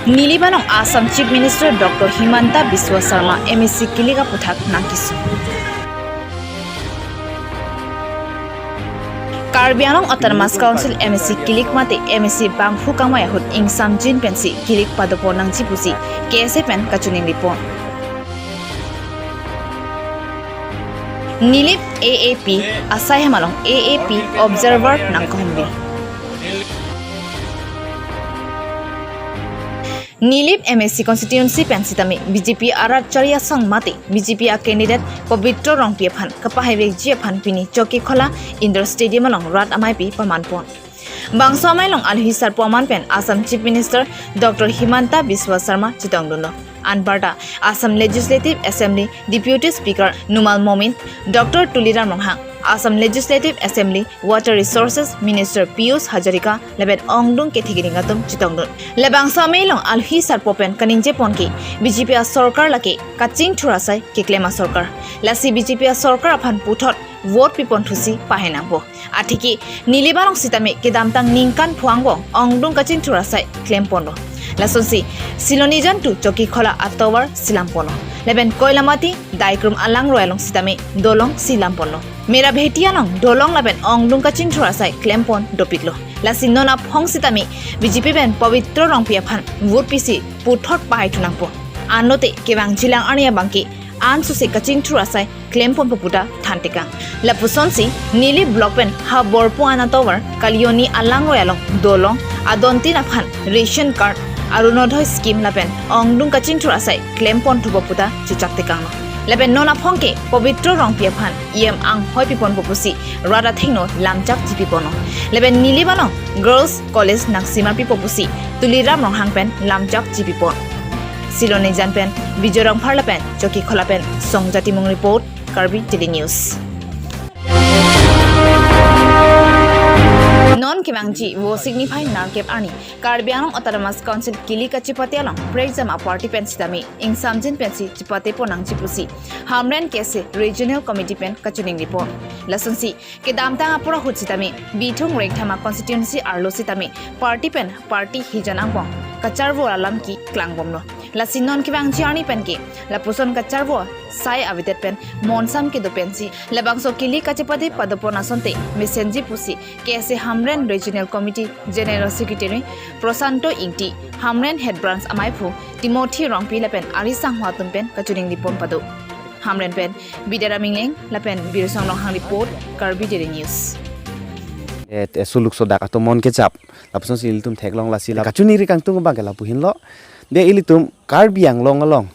Nilibanong Assam Chief Minister Dr. Himanta Biswa Sarma MSC Kiliga Puthak Nakisu. Karbi Anong Autonomous Council MSC Kilik Mate MSC Bangfu Kamaya Hut Ing Samjin Pensi Kilik Padopo Nang Jipusi KSFN Kachuning Lipon. Nilip AAP Asai Hamalong AAP Observer Nang Kahumbi. Nilip MSC constituency pensitami BJP arat charia sang mati BJP a candidate Pabitro Rongpie Phan kapahai je phan pini choki khola indoor stadium along rat amai pi pamanpon bangso amai long alhisar paman pen Assam Chief Minister Dr. Himanta Biswa Sarma chitongduno Anbarta Assam Legislative Assembly Deputy Speaker Numal Momin Dr. Tuliram Ronghang Assam Legislative Assembly Water Resources Minister Piyush Hajarika lebet ongdung ke thigiringatum chitongdun lebang samelong alhi sarpopen kaninje ponki BJP a sarkar lake kaching thurasai keklema sarkar lasi BJP a sarkar aphan puthot vote pipon thusi pahenangbo athiki nilibarong sitame kedamtang ningkan phuangbo ongdung kaching thurasai claim pondo lasonsi silonijan tu choki khola October silampono leben koilamati daikrum alang royalong sitame dolong silampono Mera bhetia long dolong laben ongdung kaching thurasai klempon dopiklo lasi nona phong sitami BJP ben Pavitro Rongpie Phan vote pisi puthot pai thunangpo anote kebang jilang ania bangki an susi kaching thurasai klempon poputa thantika lapusonsi nili blockpen ha borpo anatover kalioni alang royalong dolong adonti na phan ration card arunodhoy scheme laben ongdung kaching thurasai klempon thuboputa chuchaktekang Leben nona phongke Pavitro Rongpie Phan ang hoi pipon popusi rada thingno lamchak jipipono leben nilibano Girls College Naksima pipopusi Tuliram Ronghang pen lamchak jipipon Silone Janpen Bijorong Parlapen Choki Kholapen Songjati Mung report Karbi Daily News Non Kimangji wo signify narkep ani Karbi Anong Autonomous Council Kili Kachipati along Prexama Party Pensitami Ing Samjin Pensi Chipate Ponang Chipusi Hamren Kese Regional Committee Pen Kachuning Report Lasonsi Kedamtang Apura Hutsitami Bitung Rekthama Constituency Arlo Sitami Party Pen Party Hijanangpong Kacharvo Alam Ki Klangbomno Lasi non Kimangji ani penki Lapuson Kacharvo Sai Avidet Pen Monsam Kido Pensi Labangso Kili Kachipati Padopona Sonte Mesenji Pusi Kese Hamren Regional Committee General Secretary Prosanto Ingti Hamren Head Branch Amaipu Timothy Rongpi Lapen Arisang Hwatum Pen Kachuning Lipon Padu Hamren Pen Bidara Mingleng Lapen Birsong Longhang Report Karbi Daily News suluk sodak atau mon kecap lapson sil tum theklong lasi la kachuni ri kang tung bang la puhin lo de ilitum karbiang long along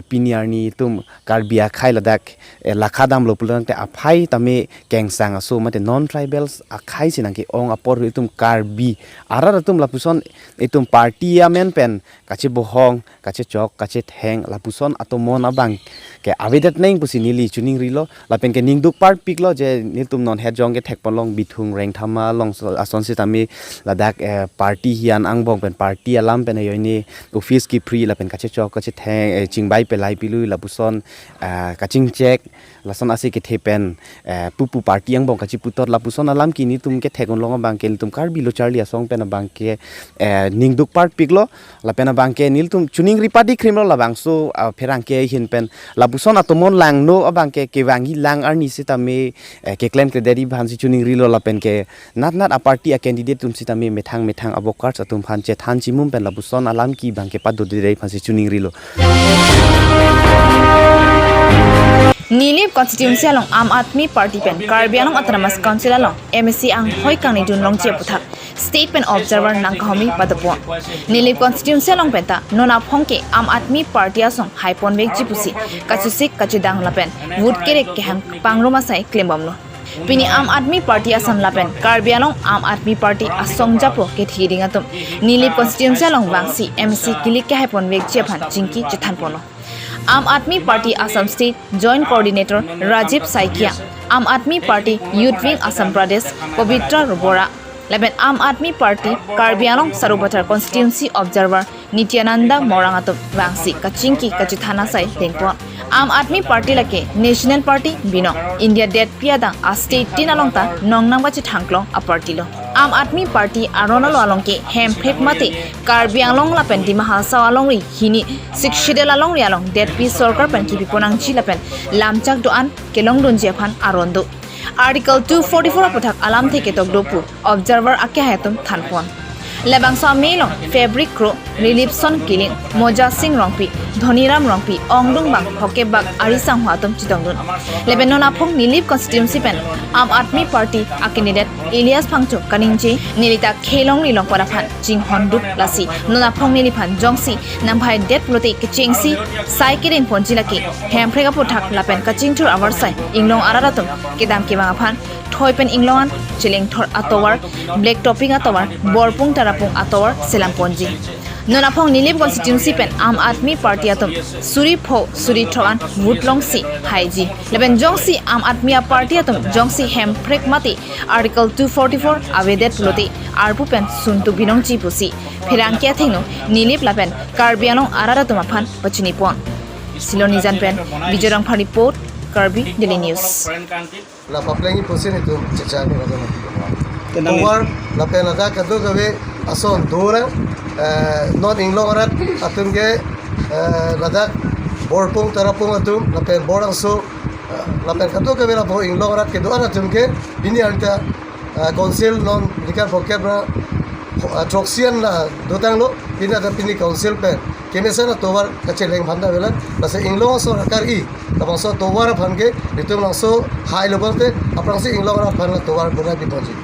piniarni tum karbia khai ladak lakhadam lo pulang te aphai tame kengsang aso mate non tribals akhai sinang ki ong apor itum karbi arar tum lapuson itum parliament pen kache bohong kache chok kache theng lapuson atomon abang ke avidat neng pusi nili chuning rilo lapen ke ningduk part piklo je nitum non head jong ke thekpon long bithung reng thama long ason sitami ladak party hian angbong pen party alam pen yoini office ki free lapen kache chok kache theng ching bai pelai pilu lapuson kaching check lason ase ke thepen pupu party ang bong kachi putor lapuson alam kini tum ke thekon long bang ke tum kar bilo charli asong pen bang ke ningduk part piklo lapena bang ke nil tum chuning ripadi krimlo labang so pherang ke hin pen lapuson atomon lang no abang ke wangi lang arni sitame ke claim ke dedi bhansi chuning rilo lapen ke nat a party a candidate tum sitame methang abokar atum phanche than chimum pen lapuson alam ki bang ke padu direi phansi chuning rilo Nilip constituency along Aam Aadmi Party pen Karbi Anong Autonomous Council along MSC ang hoi kang ni dunlong chia puthak State pen observer nang kahomi padapon Nilip constituency along penta nona phongke Aam Aadmi Party asong haipon vek chipusi kachusik kachidang lapen wood kerek kehang pangroma sai klembamno Pini Aam Aadmi Party asam lapen Karbi Anong Aam Aadmi Party asong japo ke thiringatum Nilip constituency along bangsi MSC kilik ke haipon vek chia phan jingki chithanpono Aam Aadmi Party Assam State Joint Coordinator Rajiv Saikia, Aam Aadmi Party Youth Wing Assam Pradesh Pavitra Rubora, Leben Aam Aadmi Party Karbi Anong Sarubatar Constituency Observer Nityananda Morangatum Wangsi Kachinki Kachithana Sai Tengpo, Aam Aadmi Party lake National Party Bino India Det Piadang a State Tinalongta Nongnang Bachi Thanglong a party lo. Aam Aadmi party আরনালো আলংকে হেম ফ্রেক মাতে কার্বি আংলং লাপেন ডিমা হাসাও আলংরি হিনি সিক্সিডেল আলংরি আলং ডেট পি সরকার পেন কি বিপনাং চিলাপেন লামচাক দোয়ান কেলং দনজিয়া ফান আরন্দো আর্টিকেল 244 পথাক আলাম থেকে তকদোপু অবজারভার আকে হায়াতুম থানপন লেবাংসা মেলং ফেব্রিক ক্রো রিলিপসন কিলিং মোজা সিং রংপি ধনিরাম রংপি অংডুং বাং হকেবাগ আরিসাং হাতম চিতংদুন লেবেনন আফং নিলিপ কনস্টিটিউন্সি পেন আম আদমি পার্টি আকিনিডেট ইলিয়াস ফাংচো কানিংজি নিলিতা খেলং নিলং পরাফান জিং হন্ডুক লাসি ননাফং নিলিফান জংসি নামভাই ডেট পুলতে কিচিংসি সাইকেরিং পঞ্জিলাকি হেমফ্রেগা পথাক লাপেন কাচিংথুর আভারসাই ইংলং আরারাতম কেদাম কেবাং আফান থয়পেন ইংলঙান চিলিং থর আতৱাৰ Blake topping আতৱাৰ বৰপুং Tarapung আতৱাৰ সেলাম পঞ্জি ননাফং নিলিপ constituency pen আম আদমি পার্টি আতম সুরি ফো সুরি থৱান ভুটলং সি হাইজি লেবেন জংসি আম আদমি পার্টি আতম জংসি হেম ফ্রেক মাতি আর্টিকেল 244 আবেদেট পুলতে আরপু পেন সুনতু বিনং জি পুসি ফেরাংকিয়া থেংনো নিলিপ লাপেন কার্বিয়ালং আরারাতম আফান পচিনি পন সিলনিজান পেন বিজয়রং ফান report Karbi daily news la paplengi posin itu ceca ni ada Towar la pena da kadu gawe ason dora non inglong arat atum ge lada borpung tarapung atum la pen borang so la pen kadu gawe la bo inglong arat ke doan atum ge bini alta council non dikar vocabra troxian la dotang lo bini ada bini council pen kemesa na towar kaceleng phanda bela basa inglong so rakar I tabang so towar phange ditung lang so high level te aprang si inglong arat phan la towar bona di ponji